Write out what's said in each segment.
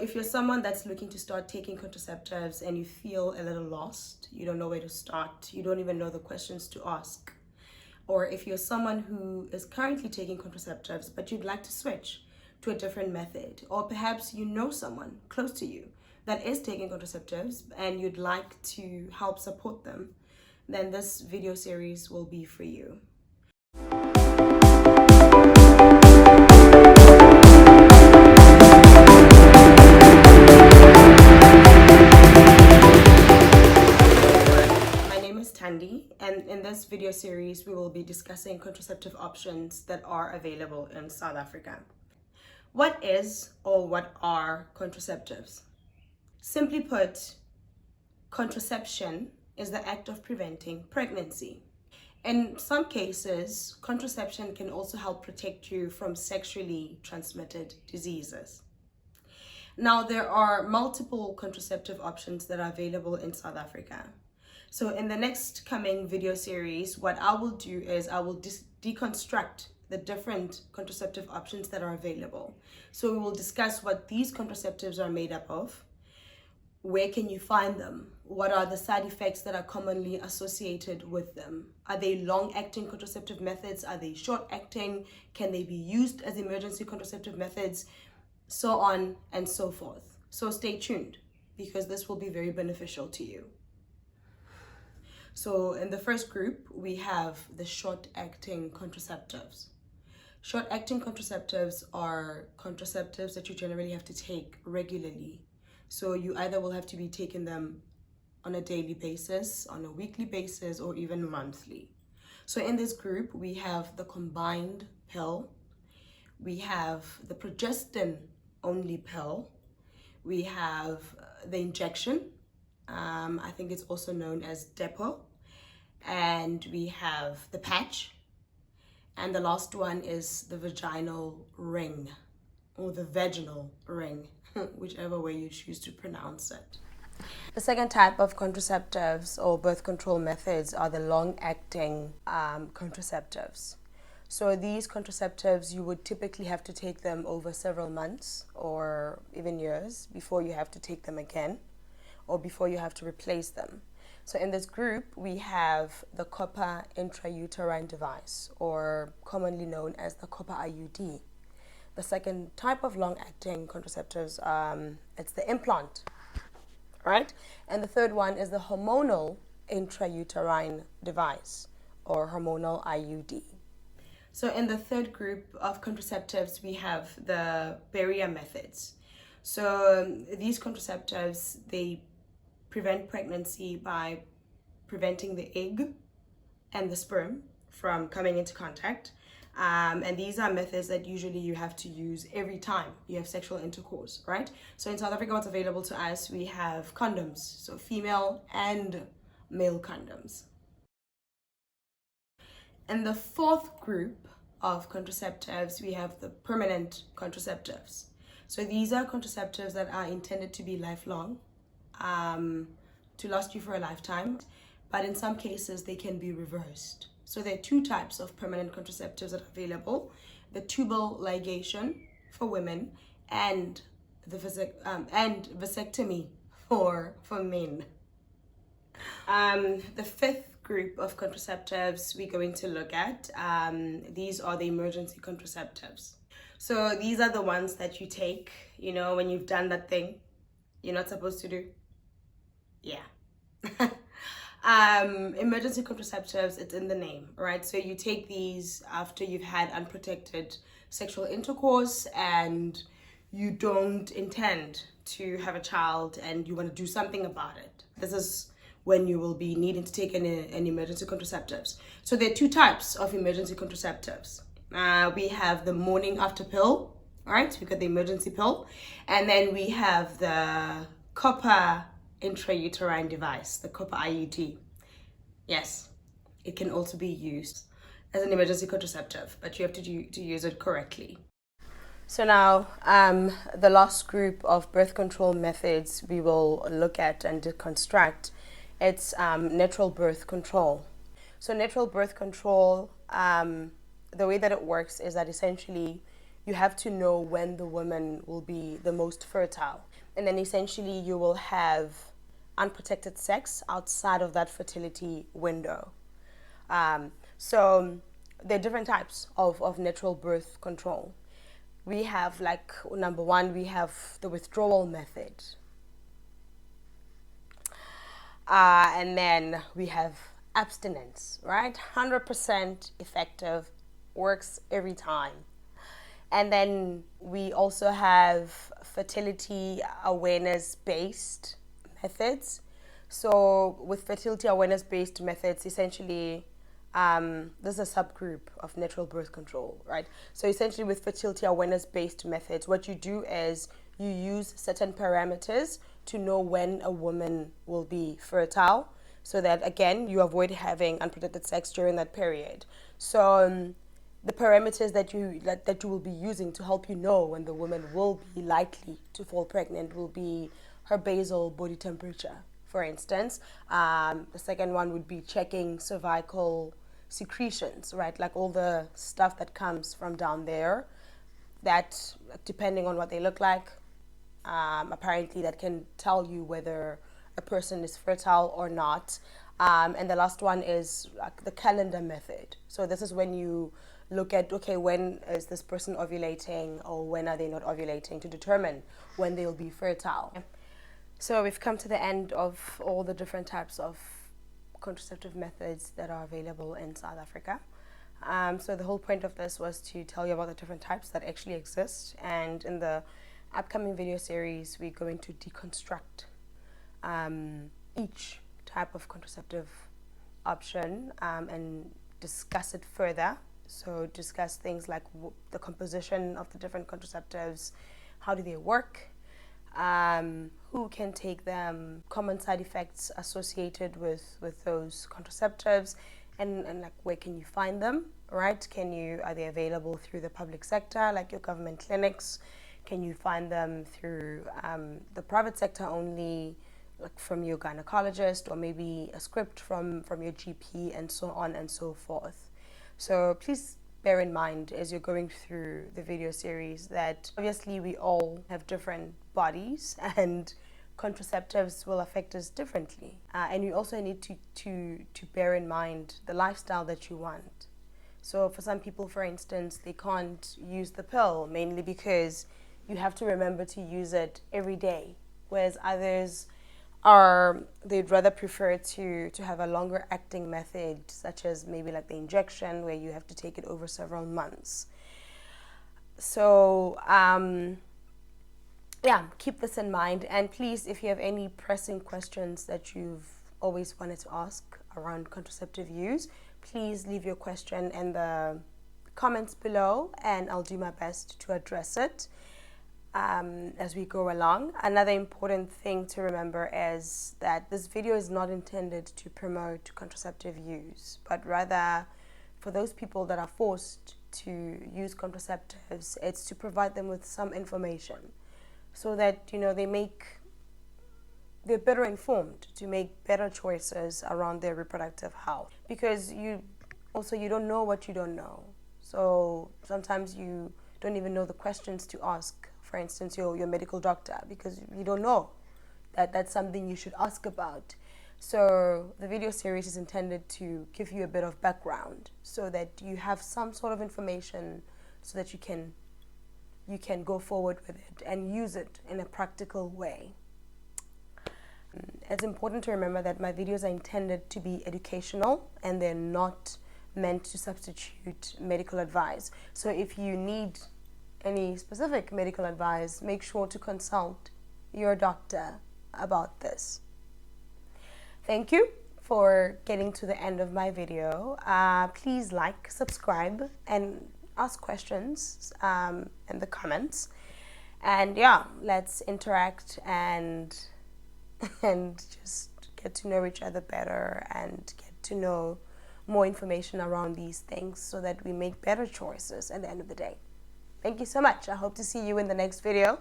If you're someone that's looking to start taking contraceptives and you feel a little lost, you don't know where to start, you don't even know the questions to ask, or if you're someone who is currently taking contraceptives but you'd like to switch to a different method, or perhaps you know someone close to you that is taking contraceptives and you'd like to help support them, then this video series will be for you. And in this video series, we will be discussing contraceptive options that are available in South Africa. What is or what are contraceptives? Simply put, contraception is the act of preventing pregnancy. In some cases, contraception can also help protect you from sexually transmitted diseases. Now, there are multiple contraceptive options that are available in South Africa. So in the next coming video series, what I will do is I will deconstruct the different contraceptive options that are available. So we will discuss what these contraceptives are made up of, where can you find them, what are the side effects that are commonly associated with them, are they long-acting contraceptive methods, are they short-acting, can they be used as emergency contraceptive methods, so on and so forth. So stay tuned, because this will be very beneficial to you. So in the first group, we have the short-acting contraceptives. Short-acting contraceptives are contraceptives that you generally have to take regularly. So you either will have to be taking them on a daily basis, on a weekly basis, or even monthly. So in this group, we have the combined pill, we have the progestin-only pill, we have the injection, I think it's also known as depot, and we have the patch, and the last one is the vaginal ring, or the vaginal ring, whichever way you choose to pronounce it. The second type of contraceptives or birth control methods are the long-acting contraceptives. So these contraceptives, you would typically have to take them over several months or even years before you have to take them again, or before you have to replace them. So in this group, we have the copper intrauterine device, or commonly known as the copper IUD. The second type of long-acting contraceptives, it's the implant, right? And the third one is the hormonal intrauterine device, or hormonal IUD. So in the third group of contraceptives, we have the barrier methods. So these contraceptives, they prevent pregnancy by preventing the egg and the sperm from coming into contact. And these are methods that usually you have to use every time you have sexual intercourse, right? So in South Africa, what's available to us, we have condoms, so female and male condoms. In the fourth group of contraceptives, we have the permanent contraceptives. So these are contraceptives that are intended to be lifelong, to last you for a lifetime, but in some cases they can be reversed. So there are two types of permanent contraceptives that are available: the tubal ligation for women and the vasectomy for men. The fifth group of contraceptives we're going to look at, these are the emergency contraceptives. So these are the ones that you take, you know, when you've done that thing you're not supposed to do. Yeah. Emergency contraceptives, it's in the name, right? So you take these after you've had unprotected sexual intercourse and you don't intend to have a child and you want to do something about it. This is when you will be needing to take an emergency contraceptives. So there are two types of emergency contraceptives. We have the morning after pill, right? We've got the emergency pill, and then we have the copper intrauterine device, the copper IUD. Yes, it can also be used as an emergency contraceptive, but you have to use it correctly. So now, the last group of birth control methods we will look at and deconstruct, it's natural birth control. So natural birth control, the way that it works is that essentially you have to know when the woman will be the most fertile. And then essentially you will have unprotected sex outside of that fertility window. So there are different types of natural birth control. We have, like, number one, we have the withdrawal method. And then we have abstinence, right? 100% effective, works every time. And then we also have fertility awareness based methods. So with fertility awareness based methods, essentially, this is a subgroup of natural birth control, right? So essentially with fertility awareness based methods, what you do is you use certain parameters to know when a woman will be fertile, so that, again, you avoid having unprotected sex during that period. So the parameters that you will be using to help you know when the woman will be likely to fall pregnant will be her basal body temperature, for instance. The second one would be checking cervical secretions, right? Like all the stuff that comes from down there, that, depending on what they look like, apparently that can tell you whether a person is fertile or not. And the last one is like the calendar method. So this is when you look at, okay, when is this person ovulating, or when are they not ovulating, to determine when they'll be fertile. So we've come to the end of all the different types of contraceptive methods that are available in South Africa. So the whole point of this was to tell you about the different types that actually exist, and in the upcoming video series we're going to deconstruct each type of contraceptive option and discuss it further. So discuss things like the composition of the different contraceptives, how do they work, who can take them, common side effects associated with those contraceptives, and like where can you find them, right? Are they available through the public sector, like your government clinics? Can you find them through the private sector only, like from your gynecologist, or maybe a script from your GP, and so on and so forth. So please bear in mind as you're going through the video series that obviously we all have different bodies, and contraceptives will affect us differently. And you also need to bear in mind the lifestyle that you want. So for some people, for instance, they can't use the pill, mainly because you have to remember to use it every day, whereas others they'd rather prefer to have a longer acting method, such as maybe like the injection, where you have to take it over several months. So yeah, keep this in mind, and please, if you have any pressing questions that you've always wanted to ask around contraceptive use, please leave your question in the comments below, and I'll do my best to address it as we go along. Another important thing to remember is that this video is not intended to promote contraceptive use, but rather for those people that are forced to use contraceptives, it's to provide them with some information so that, you know, they're better informed to make better choices around their reproductive health, because you don't know what you don't know. So sometimes you don't even know the questions to ask, for instance, your medical doctor, because you don't know that that's something you should ask about. So the video series is intended to give you a bit of background so that you have some sort of information so that you can go forward with it and use it in a practical way. It's important to remember that my videos are intended to be educational, and they're not meant to substitute medical advice. So if you need any specific medical advice, make sure to consult your doctor about this. Thank you for getting to the end of my video. Please like, subscribe, and ask questions in the comments. And yeah, let's interact and just get to know each other better and get to know more information around these things so that we make better choices at the end of the day. Thank you so much. I hope to see you in the next video,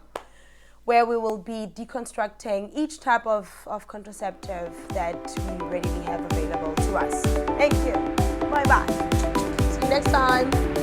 where we will be deconstructing each type of contraceptive that we readily have available to us. Thank you. Bye-bye. See you next time.